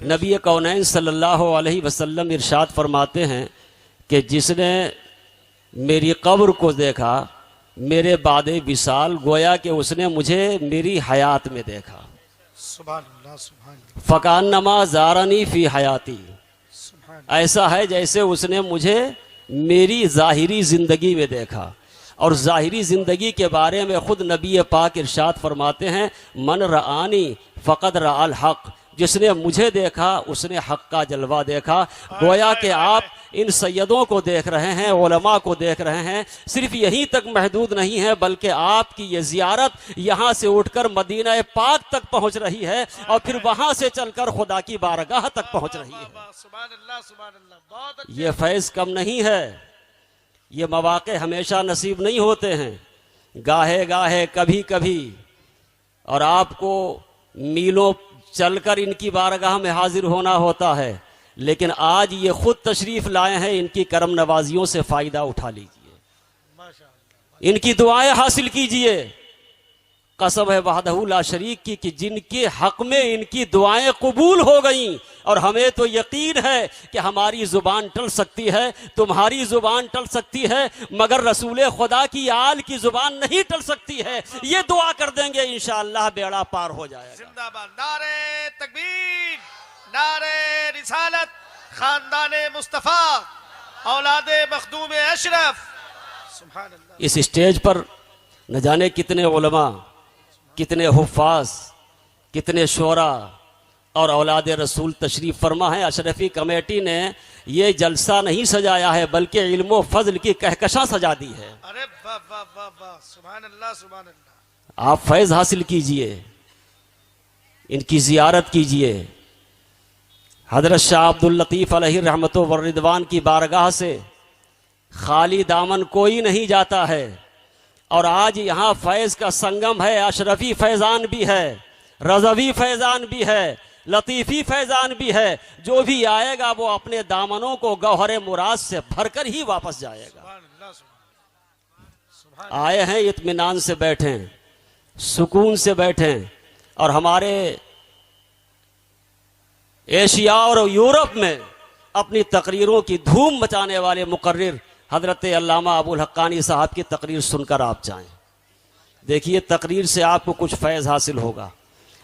नबी कौनैन सल्लल्लाहु अलैहि वसल्लम इरशाद फरमाते हैं कि जिसने मेरी कब्र को देखा मेरे बादे विसाल, गोया कि उसने मुझे मेरी हयात में देखा। सुभान अल्लाह, सुभान अल्लाह, फ़कान नमा ज़ारनी फ़ी हयाती, सुभान ऐसा है जैसे उसने मुझे मेरी ज़ाहिरी ज़िंदगी में देखा। और ज़ाहिरी ज़िंदगी के बारे में ख़ुद नबी पाक इरशाद फरमाते हैं, मन रआनी फ़क़द रअल हक़, जिसने मुझे देखा उसने हक़ का जलवा देखा। गोया कि आप इन सैयदों को देख रहे हैं, उलमा को देख रहे हैं। सिर्फ यहीं तक महदूद नहीं है, बल्कि आपकी ये ज़ियारत यहाँ से उठकर मदीना पाक तक पहुँच रही है और फिर वहाँ से चलकर खुदा की बारगाह तक पहुँच रही है। सुभान अल्लाह, सुभान अल्लाह, बहुत अच्छे। ये फैज़ कम नहीं है, ये मौक़े हमेशा नसीब नहीं होते हैं, गाहे गाहे कभी कभी, और आपको मीलों चलकर इनकी बारगाह में हाजिर होना होता है। लेकिन आज ये खुद तशरीफ लाए हैं, इनकी करम नवाजियों से फ़ायदा उठा लीजिए, माशाअल्लाह, इनकी दुआएं हासिल कीजिए। कसम है वहदहू ला शरीक की कि जिनके हक में इनकी दुआएं कबूल हो गईं, और हमें तो यकीन है कि हमारी ज़ुबान टल सकती है, तुम्हारी ज़ुबान टल सकती है, मगर रसूल खुदा की आल की ज़ुबान नहीं टल सकती है। ये दुआ कर देंगे इंशाअल्लाह बेड़ा पार हो जाएगा। जिंदाबाद, नारे तकबीर, नारे रिसालत, खानदाने मुस्तफ़ा, औलादे मखदूम अशरफ। सुभान अल्लाह। इस स्टेज पर न जाने कितने उलमा, कितने हुफ़ाज़, कितने शोरा और औलाद रसूल तशरीफ़ फरमा है। अशरफी कमेटी ने ये जलसा नहीं सजाया है, बल्कि इल्म व फज़ल की कहकशां सजा दी है। अरे वाह वाह वाह वाह, सुभान अल्लाह, सुभान अल्लाह। आप फैज़ हासिल कीजिए, इनकी ज़ियारत कीजिए। हज़रत शाह अब्दुल लतीफ़ अलैहि रहमतो व रिदवान की बारगाह से खाली दामन कोई नहीं जाता है। और आज यहाँ फैज़ का संगम है, अशरफी फैज़ान भी है, रज़वी फैज़ान भी है, लतीफ़ी फैज़ान भी है। जो भी आएगा वो अपने दामनों को गौहर मुराद से भरकर ही वापस जाएगा। सुभान अल्लाह, सुभान अल्लाह। आए हैं इत्मीनान से बैठें, सुकून से बैठें। और हमारे एशिया और यूरोप में अपनी तकरीरों की धूम मचाने वाले मुकर्रिर हज़रत अल्लामा अबुल हक्कानी साहब की तकरीर सुनकर आप जाएं। देखिए तकरीर से आपको कुछ फैज़ हासिल होगा,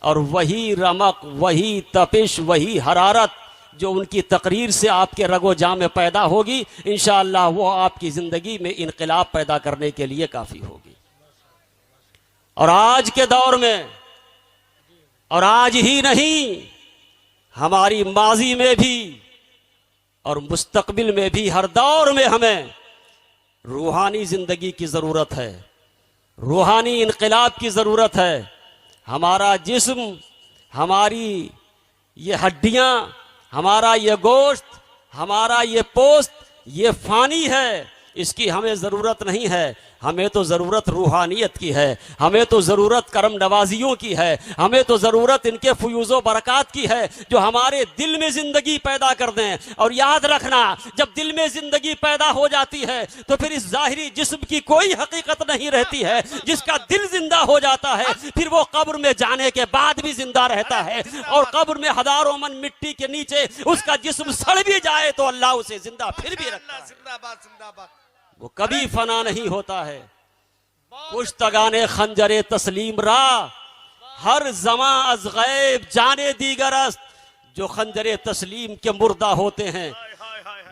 और वही रमक, वही तपिश, वही हरारत जो उनकी तकरीर से आपके रगो जाम में पैदा होगी, इंशाअल्लाह वो आपकी ज़िंदगी में इनकलाब पैदा करने के लिए काफ़ी होगी। और आज के दौर में, और आज ही नहीं, हमारी माजी में भी और मुस्तकबिल में भी, हर दौर में हमें रूहानी ज़िंदगी की ज़रूरत है, रूहानी इनकलाब की ज़रूरत है। हमारा जिस्म, हमारी ये हड्डियाँ, हमारा ये गोश्त, हमारा ये पोस्त, ये फ़ानी है, इसकी हमें ज़रूरत नहीं है। हमें तो ज़रूरत रूहानियत की है, हमें तो ज़रूरत करम नवाजियों की है, हमें तो ज़रूरत इनके फ़ुयूज़ो बरक़ात की है जो हमारे दिल में ज़िंदगी पैदा कर दें। और याद रखना, जब दिल में ज़िंदगी पैदा हो जाती है तो फिर इस ज़ाहिरी जिस्म की कोई हकीकत नहीं रहती है। जिसका दिल जिंदा हो जाता है फिर वो कब्र में जाने के बाद भी जिंदा रहता है, और कब्र में हज़ारों मन मिट्टी के नीचे उसका जिस्म सड़ भी जाए तो अल्लाह उसे जिंदा फिर भी रखता है। जिंदाबाद, जिंदाबाद। वो कभी फना नहीं होता है। कुछ तगाने खंजरे तस्लीम रा, हर जमा अज गैब जाने दीगरस्त। जो खंजरे तस्लीम के मुर्दा होते हैं,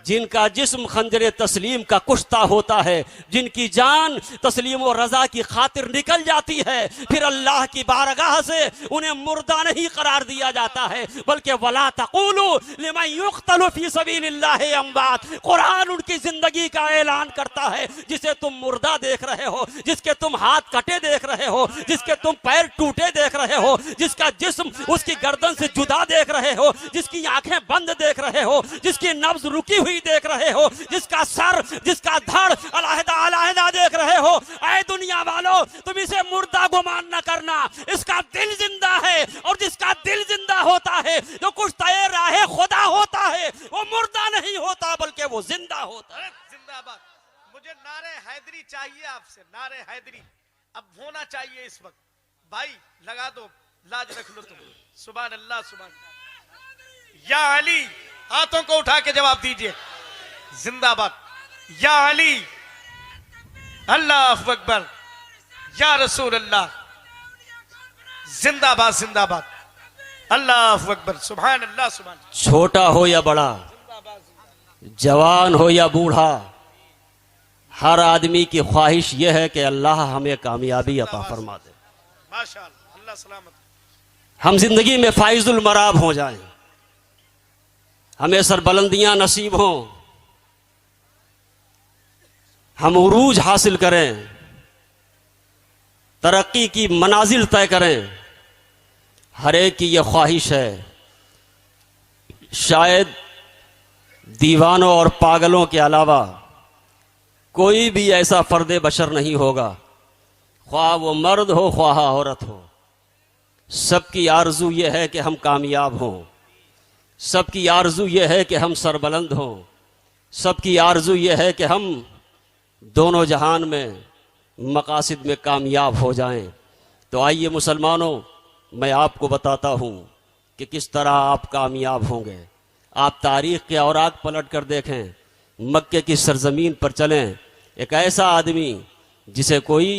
जिनका जिस्म खंजर तस्लीम का कुश्ता होता है, जिनकी जान तस्लीम और रजा की खातिर निकल जाती है, फिर अल्लाह की बारगाह से उन्हें मुर्दा नहीं करार दिया जाता है, बल्कि वला तक़ूलू लिमन युक़तलु फ़ी सबीलिल्लाहि अमवात। कुरान उनकी जिंदगी का ऐलान करता है। जिसे तुम मुर्दा देख रहे हो, जिसके तुम हाथ कटे देख रहे हो, जिसके तुम पैर टूटे देख रहे हो, जिसका जिस्म उसकी गर्दन से जुदा देख रहे हो, जिसकी आंखें बंद देख रहे हो, जिसकी नब्ज रुकी हुई देख रहे हो, जिसका सर, जिसका धड़ अलहदा अलहदा देख रहे हो, ऐ दुनिया वालों तुम इसे मुर्दा गुमान न करना, इसका दिल जिंदा है। और जिसका दिल जिंदा होता है, जो कुछ तय राहे खुदा होता है, वो मुर्दा नहीं होता बल्कि वो जिंदा होता है। जिंदाबाद। मुझे नारे हैदरी चाहिए आपसे, नारे हैदरी अब होना चाहिए इस वक्त। भाई लगा दो, लाज रख लो तुम। सुभान अल्लाह, सुभान अल्लाह। या अली, हाथों को उठा के जवाब दीजिए। जिंदाबाद या अली, अल्लाह अकबर, या रसूल अल्लाह, जिंदाबाद जिंदाबाद, अल्लाह अकबर, सुभान अल्लाह सुभान। छोटा हो या बड़ा, जवान हो या बूढ़ा, हर आदमी की ख्वाहिश यह है कि अल्लाह हमें कामयाबी अता फरमा दे, माशाअल्लाह, अल्लाह सलामत, हम जिंदगी में फाइजुल मराब हो जाएं, हमें सरबुलंदियां नसीब हों, हम उरूज हासिल करें, तरक्की की मनाजिल तय करें। हर एक की यह ख्वाहिश है। शायद दीवानों और पागलों के अलावा कोई भी ऐसा फर्द बशर नहीं होगा, ख्वाह वो मर्द हो ख्वाह औरत हो, सबकी आरजू यह है कि हम कामयाब हों, सबकी आरजू यह है कि हम सरबुलंद हों, सबकी आरजू यह है कि हम दोनों जहान में मकासिद में कामयाब हो जाएं। तो आइए मुसलमानों, मैं आपको बताता हूं कि किस तरह आप कामयाब होंगे। आप तारीख के औराक पलट कर देखें, मक्के की सरजमीन पर चलें, एक ऐसा आदमी जिसे कोई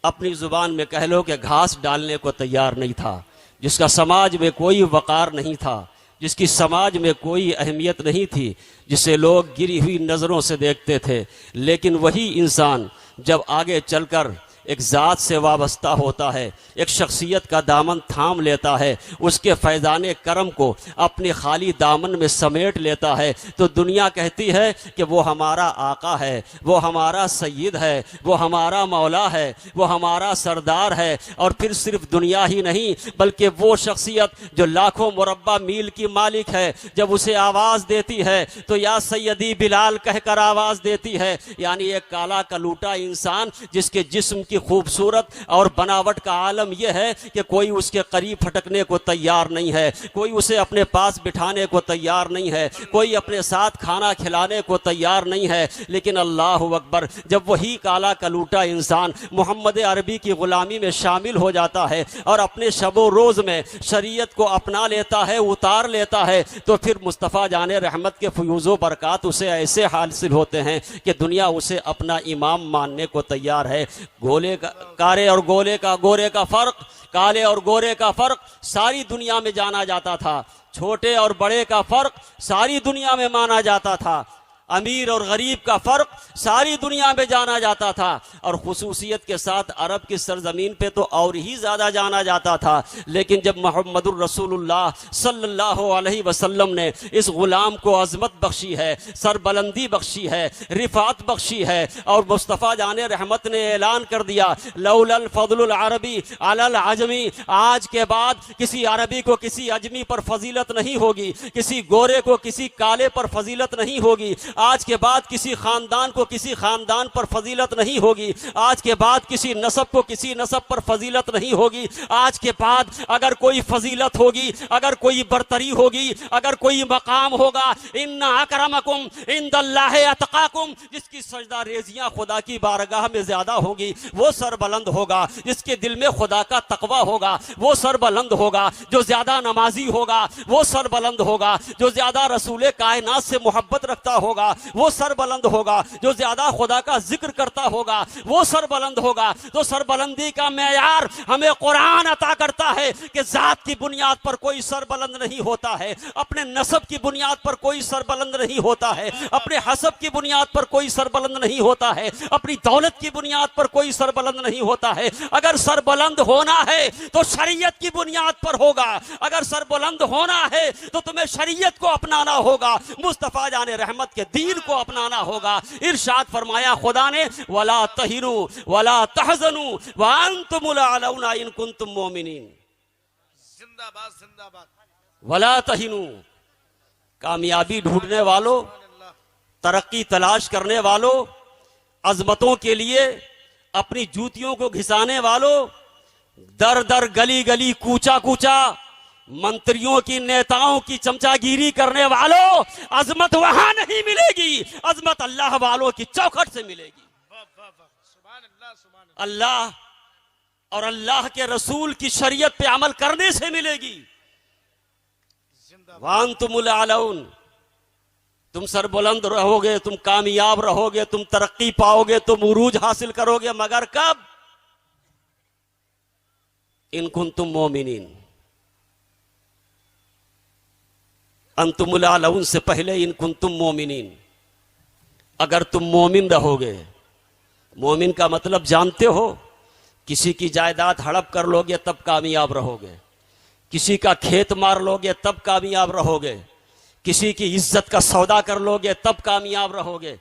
अपनी जुबान में कह लो कि घास डालने को तैयार नहीं था, जिसका समाज में कोई वकार नहीं था, जिसकी समाज में कोई अहमियत नहीं थी, जिसे लोग गिरी हुई नज़रों से देखते थे, लेकिन वही इंसान जब आगे चलकर एक ज़ात से वाबस्ता होता है, एक शख्सियत का दामन थाम लेता है, उसके फैज़ाने करम को अपने खाली दामन में समेट लेता है, तो दुनिया कहती है कि वो हमारा आका है, वो हमारा सैयद है, वो हमारा मौला है, वो हमारा सरदार है। और फिर सिर्फ दुनिया ही नहीं, बल्कि वो शख्सियत जो लाखों मुरब्बा मील की मालिक है, जब उसे आवाज़ देती है तो या सैयदी बिलाल कहकर आवाज़ देती है। यानी एक काला कलूटा इंसान जिसके जिस्म की खूबसूरत और बनावट का आलम यह है कि कोई उसके करीब फटकने को तैयार नहीं है, कोई उसे अपने पास बिठाने को तैयार नहीं है, कोई अपने साथ खाना खिलाने को तैयार नहीं है। लेकिन अल्लाह अकबर, जब वही काला कलूटा इंसान मोहम्मद अरबी की गुलामी में शामिल हो जाता है और अपने शबो रोज़ में शरीयत को अपना लेता है, उतार लेता है, तो फिर मुस्तफ़ा जाने रहमत के फयूज़ो बरक़ात उसे ऐसे हासिल होते हैं कि दुनिया उसे अपना इमाम मानने को तैयार है। काले और गोरे का फर्क, काले और गोरे का फर्क सारी दुनिया में जाना जाता था, छोटे और बड़े का फर्क सारी दुनिया में माना जाता था, अमीर और गरीब का फ़र्क सारी दुनिया में जाना जाता था, और खुसूसियत के साथ अरब की सरजमीन पे तो और ही ज़्यादा जाना जाता था। लेकिन जब मोहम्मदुर रसूलुल्लाह सल्लल्लाहु अलैहि वसल्लम ने इस ग़ुलाम को अज़मत बख्शी है, सरबुलंदी बख्शी है, रिफ़ात बख्शी है, और मुस्तफ़ा जाने रहमत ने ऐलान कर दिया लौलल फ़ज़लुल अरबी अलल अजमी, आज के बाद किसी अरबी को किसी अजमी पर फजीलत नहीं होगी, किसी गोरे को किसी काले पर फजीलत नहीं होगी, आज के बाद किसी खानदान को किसी खानदान पर फजीलत नहीं होगी, आज के बाद किसी नस्ब को किसी नस्ब पर फजीलत नहीं होगी, आज के बाद अगर कोई फजीलत होगी, अगर कोई बरतरी होगी, अगर कोई मकाम होगा, इन्ना अकरमकुम इंदल्लाहि अतकाकुम, जिसकी सजदा रेजियां खुदा की बारगाह में ज्यादा होगी वो सरबुलंद होगा, जिसके दिल में खुदा का तकवा होगा वो सरबुलंद होगा, जो ज्यादा नमाजी होगा वो सरबुलंद होगा, जो ज्यादा रसूले कायनात से मोहब्बत रखता होगा वो सरबुलंद होगा, जो ज्यादा खुदा का जिक्र करता होगा वो सरबुलंद होगा। तो सरबुलंदी का मेयार हमें कुरान अता करता है कि जात की बुनियाद पर कोई सरबुलंद नहीं होता है, अपने नस्ब की बुनियाद पर कोई सरबुलंद नहीं होता है, अपने हसब की बुनियाद पर कोई सरबुलंद नहीं होता है, अपनी दौलत की बुनियाद पर कोई सरबुलंद नहीं होता है। अगर सरबुलंद होना है तो शरीयत की बुनियाद पर होगा, अगर सरबुलंद होना है तो तुम्हें शरीयत को अपनाना होगा, मुस्तफा जाने रहमत के दीन को अपनाना होगा। इरशाद फरमाया खुदा ने वला तहिनु वला तहजनु व अंतुमुल अलौना इन कुंतुम मोमिनीन। जिंदाबाद जिंदाबाद। वला तहिनु, कामयाबी ढूंढने वालों, तरक्की तलाश करने वालों, अजमतों के लिए अपनी जूतियों को घिसाने वालों, दर दर गली गली कूचा कूचा मंत्रियों की नेताओं की चमचागिरी करने वालों, अजमत वहां नहीं मिलेगी, अजमत अल्लाह वालों की चौखट से मिलेगी। अल्लाह और अल्लाह के रसूल की शरीयत पे अमल करने से मिलेगी। वांतुमुल आलऊन, तुम सरबुलंद रहोगे, तुम कामयाब रहोगे, तुम तरक्की पाओगे, तुम उरूज हासिल करोगे, मगर कब? इन कुंतुम मोमिनीन। अंतुमुल आलऊन से पहले इन कुंतुम मोमिनीन, अगर तुम मोमिन रहोगे। मोमिन का मतलब जानते हो? किसी की जायदाद हड़प कर लोगे तब कामयाब रहोगे, किसी का खेत मार लोगे तब कामयाब रहोगे, किसी की इज्जत का सौदा कर लोगे तब कामयाब रहोगे,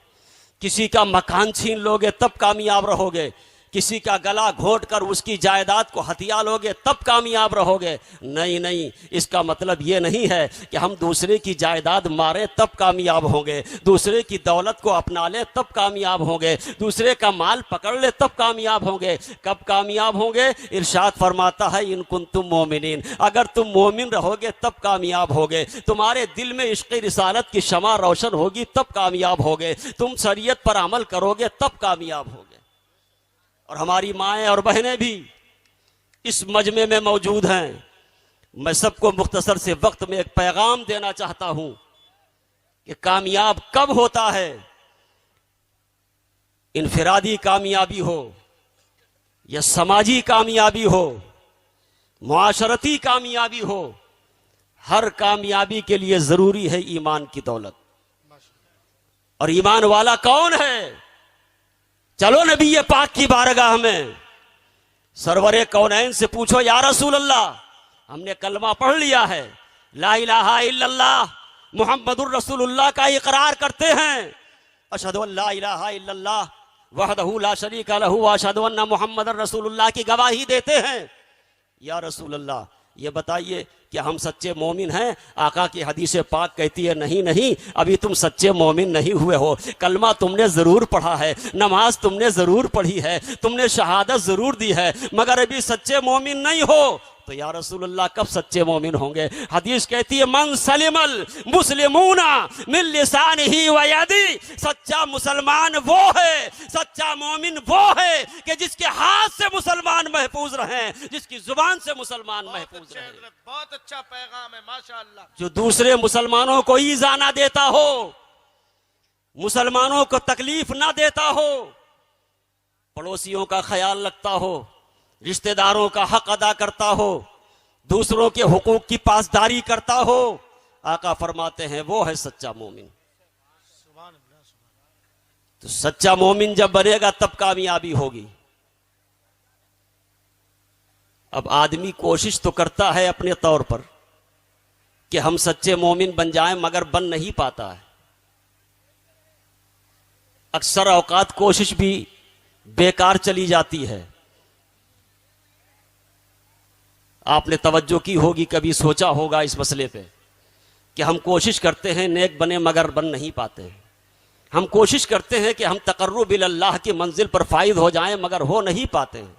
किसी का मकान छीन लोगे तब कामयाब रहोगे, किसी का गला घोंट कर उसकी जायदाद को हथिया लोगे तब कामयाब रहोगे। नहीं नहीं, इसका मतलब ये नहीं है कि हम दूसरे की जायदाद मारे तब कामयाब होंगे, दूसरे की दौलत को अपना ले तब कामयाब होंगे, दूसरे का माल पकड़ ले तब कामयाब होंगे। कब कामयाब होंगे? इरशाद फरमाता है इन कुंतुम मोमिनीन, अगर तुम मोमिन रहोगे तब कामयाब होगे, तुम्हारे दिल में इश्क़ रिसालत की शमा रोशन होगी तब कामयाब होगे, तुम शरीयत पर अमल करोगे तब कामयाब होगे। और हमारी माएँ और बहनें भी इस मजमे में मौजूद हैं। मैं सबको मुख्तसर से वक्त में एक पैगाम देना चाहता हूं कि कामयाब कब होता है? इनफिरादी कामयाबी हो या समाजी कामयाबी हो, मुआशरती कामयाबी हो, हर कामयाबी के लिए जरूरी है ईमान की दौलत। और ईमान वाला कौन है? चलो नबी पाक की बारगाह में सरवरे कौनैन से पूछो, या रसूल अल्लाह, हमने कलमा पढ़ लिया है, ला इलाहा इल्लल्लाह मुहम्मदुर रसूलुल्लाह का इकरार करते हैं, अशहदु अल्ला इलाहा इल्लल्लाह वहदहू ला शरीका लहू व अशहदु अन्ना मुहम्मदुर रसूलुल्लाह की गवाही देते हैं। या रसूल अल्लाह, ये बताइए कि हम सच्चे मोमिन हैं? आका की हदीस पाक कहती है नहीं नहीं, अभी तुम सच्चे मोमिन नहीं हुए हो। कलमा तुमने जरूर पढ़ा है, नमाज तुमने जरूर पढ़ी है, तुमने शहादत जरूर दी है, मगर अभी सच्चे मोमिन नहीं हो। तो या रसूलुल्लाह कब सच्चे मोमिन होंगे? हदीस कहती है मन सलिमल मुस्लिमूना मिन लिसानिही व यदी, सच्चा मुसलमान वो है, सच्चा मोमिन वो है कि जिसके हाथ से मुसलमान महफूज रहे, जिसकी जुबान से मुसलमान महफूज रहे। बहुत अच्छा पैगाम है माशाअल्लाह। जो दूसरे मुसलमानों को ईज़ा ना देता हो, मुसलमानों को तकलीफ ना देता हो, पड़ोसियों का ख्याल रखता हो, रिश्तेदारों का हक अदा करता हो, दूसरों के हुकूक की पासदारी करता हो, आका फरमाते हैं वो है सच्चा मोमिन। तो सच्चा मोमिन जब बनेगा तब कामयाबी होगी। अब आदमी कोशिश तो करता है अपने तौर पर कि हम सच्चे मोमिन बन जाएं, मगर बन नहीं पाता है। अक्सर औकात कोशिश भी बेकार चली जाती है। आपने तवज्जो की होगी, कभी सोचा होगा इस मसले पे कि हम कोशिश करते हैं नेक बने मगर बन नहीं पाते हैं। हम कोशिश करते हैं कि हम तकर्रुब इल्लाह की मंजिल पर फाइज हो जाएं, मगर हो नहीं पाते हैं।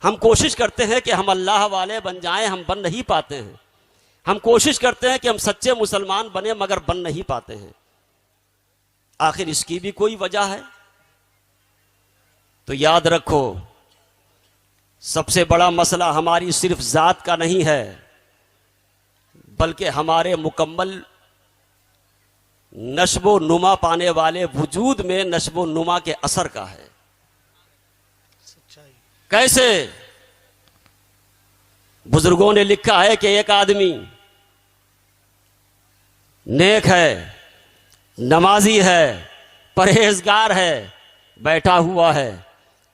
हम कोशिश करते हैं कि हम अल्लाह वाले बन जाएं, हम बन नहीं पाते हैं। हम कोशिश करते हैं कि हम सच्चे मुसलमान बने, मगर बन नहीं पाते हैं। आखिर इसकी भी कोई वजह है? तो याद रखो, सबसे बड़ा मसला हमारी सिर्फ जात का नहीं है, बल्कि हमारे मुकम्मल नश्बो नुमा पाने वाले वजूद में नश्बो नुमा के असर का है। कैसे? बुजुर्गों ने लिखा है कि एक आदमी नेक है, नमाजी है, परहेजगार है, बैठा हुआ है।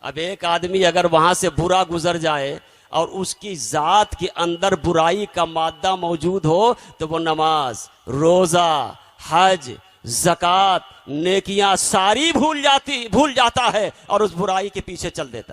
अब एक आदमी अगर वहां से बुरा गुजर जाए और उसकी जात के अंदर बुराई का मादा मौजूद हो, तो वो नमाज, रोजा, हज, ज़कात, नेकियां सारी भूल जाता है और उस बुराई के पीछे चल देता है।